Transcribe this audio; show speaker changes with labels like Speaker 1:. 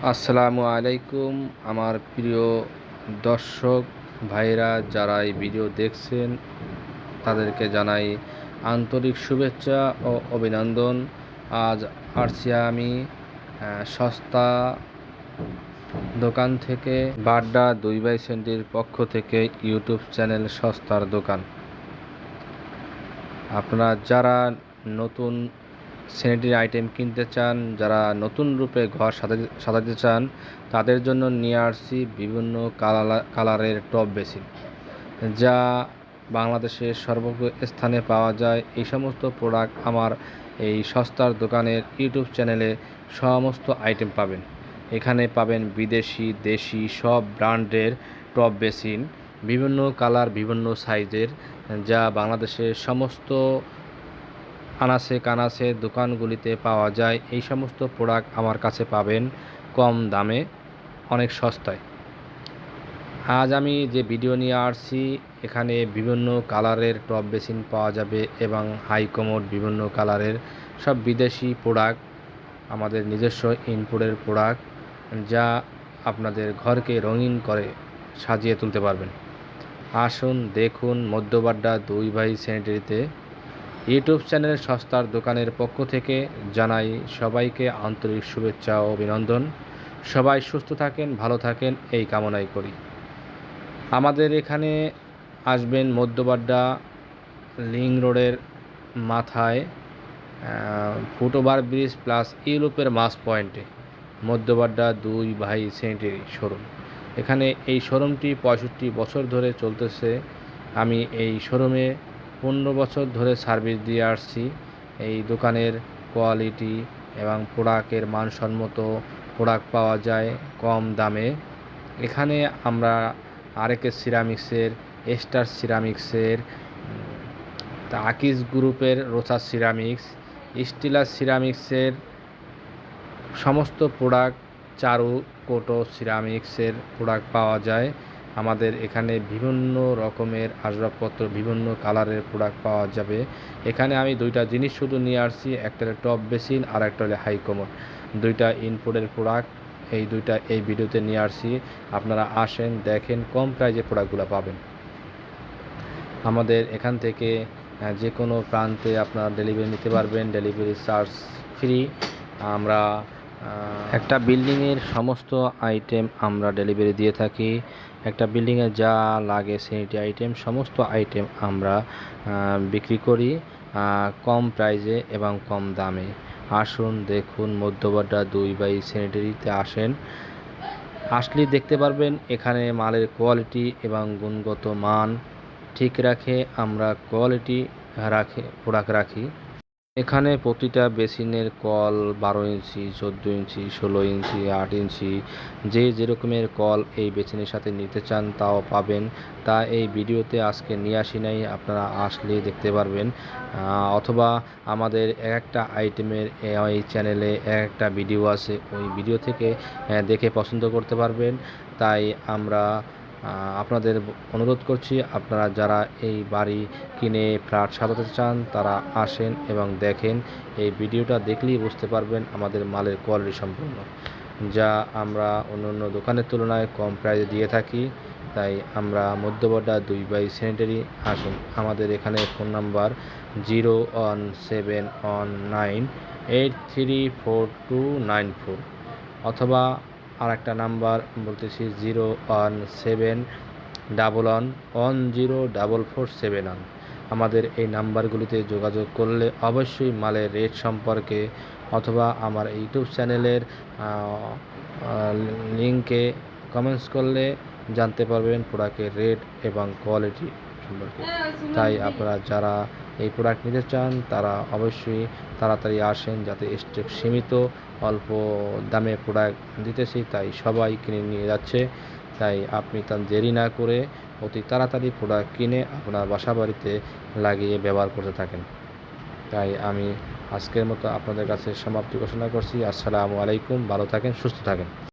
Speaker 1: আসসালামু আলাইকুম আমার প্রিয় দর্শক ভাইরা, যারা এই ভিডিও দেখছেন তাদেরকে জানাই আন্তরিক শুভেচ্ছা ও অভিনন্দন। আজ আসছি আমি সস্তা দোকান থেকে, বাড্ডা 2/সেন্টির পক্ষ থেকে ইউটিউব চ্যানেল সস্তার দোকান। আপনারা যারা নতুন স্যানিটারি আইটেম কিনতে চান, যারা নতুন রূপে ঘর সাজাতে চান, তাদের জন্য নিয়ে আসছি বিভিন্ন কালারের টপ বেসিন, যা বাংলাদেশের সর্বস্থানে পাওয়া যায়। এই সমস্ত প্রোডাক্ট আমার এই সস্তার দোকানের ইউটিউব চ্যানেলে সমস্ত আইটেম পাবেন। এখানে পাবেন বিদেশি, দেশি সব ব্র্যান্ডের টপ বেসিন, বিভিন্ন কালার, বিভিন্ন সাইজের, যা বাংলাদেশের সমস্ত আনাচে কানাচে দোকানগুলিতে পাওয়া যায়। এই সমস্ত প্রোডাক্ট আমার কাছে পাবেন কম দামে, অনেক সস্তায়। আজ আমি যে ভিডিও নিয়ে আসছি, এখানে বিভিন্ন কালারের টপ বেসিন পাওয়া যাবে এবং হাই কমোড বিভিন্ন কালারের সব বিদেশি প্রোডাক্ট, আমাদের নিজস্ব ইনপুটের প্রোডাক্ট, যা আপনাদের ঘরকে রঙিন করে সাজিয়ে তুলতে পারবেন। আসুন দেখুন মধ্যবাড্ডা 2/সেন্টিতে ইউটিউব চ্যানেল সস্তার দোকানের পক্ষ থেকে জানাই সবাইকে আন্তরিক শুভেচ্ছা ও অভিনন্দন। সবাই সুস্থ থাকেন, ভালো থাকেন, এই কামনাই করি। আমাদের এখানে আসবেন মধ্যবাড্ডা লিং রোডের মাথায়, ফুটওভার ব্রিজ প্লাস ইউরোপের মাস পয়েন্টে মধ্যবাড্ডা 2/সেন্টির শোরুম। এখানে এই শোরুমটি 65 বছর ধরে চলতেছে। আমি এই শোরুমে 15 বছর ধরে সার্ভিস দিয়ে আসছি। এই দোকানের কোয়ালিটি এবং প্রোডাক্টের মানসম্মত প্রোডাক্ট পাওয়া যায় কম দামে। এখানে আমরা আরএকে সিরামিক্সের, স্টার সিরামিক্সের, আকিস গ্রুপের রোচা সিরামিক্স, স্টিলার সিরামিক্সের সমস্ত প্রোডাক্ট, চারু কোটো সিরামিক্সের প্রোডাক্ট পাওয়া যায়। আমাদের এখানে বিভিন্ন রকমের আসবাবপত্র, বিভিন্ন কালারের প্রোডাক্ট পাওয়া যাবে। এখানে আমি দুইটা জিনিস শুধু নিয়ে আসছি, একটা হলো টপ বেসিন আর একটা হলো হাই কমোড, দুইটা ইনপুটের প্রোডাক্ট। এই দুইটা এই ভিডিওতে নিয়ে আসছি। আপনারা আসেন, দেখেন, কম প্রাইজে প্রোডাক্টগুলো পাবেন। আমাদের এখান থেকে যে কোনো প্রান্তে আপনারা ডেলিভারি নিতে পারবেন, ডেলিভারি চার্জ ফ্রি। আমরা একটা বিল্ডিংয়ের সমস্ত আইটেম আমরা ডেলিভারি দিয়ে থাকি। একটা বিল্ডিংয়ে যা লাগে স্যানিটারি আইটেম, সমস্ত আইটেম আমরা বিক্রি করি কম প্রাইজে এবং কম দামে। আসুন দেখুন মধ্যবাড্ডা 2/সেন্টিতে আসেন, আসলেই দেখতে পারবেন এখানে মালের কোয়ালিটি এবং গুণগত মান ঠিক রাখে আমরা কোয়ালিটি প্রোডাক্ট রাখি। এখানে প্রতিটা বেসিনের কল 12 ইঞ্চি, 14 ইঞ্চি, 16 ইঞ্চি, 8 ইঞ্চি, যে যেরকমের কল এই বেসিনের সাথে নিতে চান তাও পাবেন। তা এই ভিডিওতে আজকে নিয়ে আসি নাই, আপনারা আসলে দেখতে পারবেন। অথবা আমাদের একটা আইটেমের এই চ্যানেলে একটা ভিডিও আছে, ওই ভিডিও থেকে দেখে পছন্দ করতে পারবেন। তাই আমরা আপনাদের অনুরোধ করছি, আপনারা যারা এই বাড়ি কিনে ফ্ল্যাট সাজাতে চান তারা আসেন এবং দেখেন। এই ভিডিওটা দেখলেই বুঝতে পারবেন আমাদের মালের কোয়ালিটি সম্পূর্ণ, যা আমরা অন্য দোকানের তুলনায় কম প্রাইসে দিয়ে থাকি। তাই আমরা মধ্যবাড্ডা 2/সেন্টিতে আসুন। আমাদের এখানে ফোন নাম্বার 01719834294, অথবা আর একটা নাম্বার বলতেছি 01711104471। আমাদের এই নাম্বারগুলিতে যোগাযোগ করলে অবশ্যই মালের রেট সম্পর্কে, অথবা আমার ইউটিউব চ্যানেলের লিঙ্কে কমেন্টস করলে জানতে পারবেন প্রোডাক্টের রেট এবং কোয়ালিটি সম্পর্কে। তাই আপনারা যারা এই প্রোডাক্ট নিতে চান তারা অবশ্যই তাড়াতাড়ি আসেন, যাতে স্টক সীমিত, অল্প দামে প্রোডাক্ট দিতেছি, তাই সবাই কিনে নিয়ে যাচ্ছে। তাই আপনি তা দেরি না করে অতি তাড়াতাড়ি প্রোডাক্ট কিনে আপনার বাসা বাড়িতে লাগিয়ে ব্যবহার করতে থাকেন। তাই আমি আজকের মতো আপনাদের কাছে সমাপ্তি ঘোষণা করছি। আসসালামু আলাইকুম, ভালো থাকেন, সুস্থ থাকেন।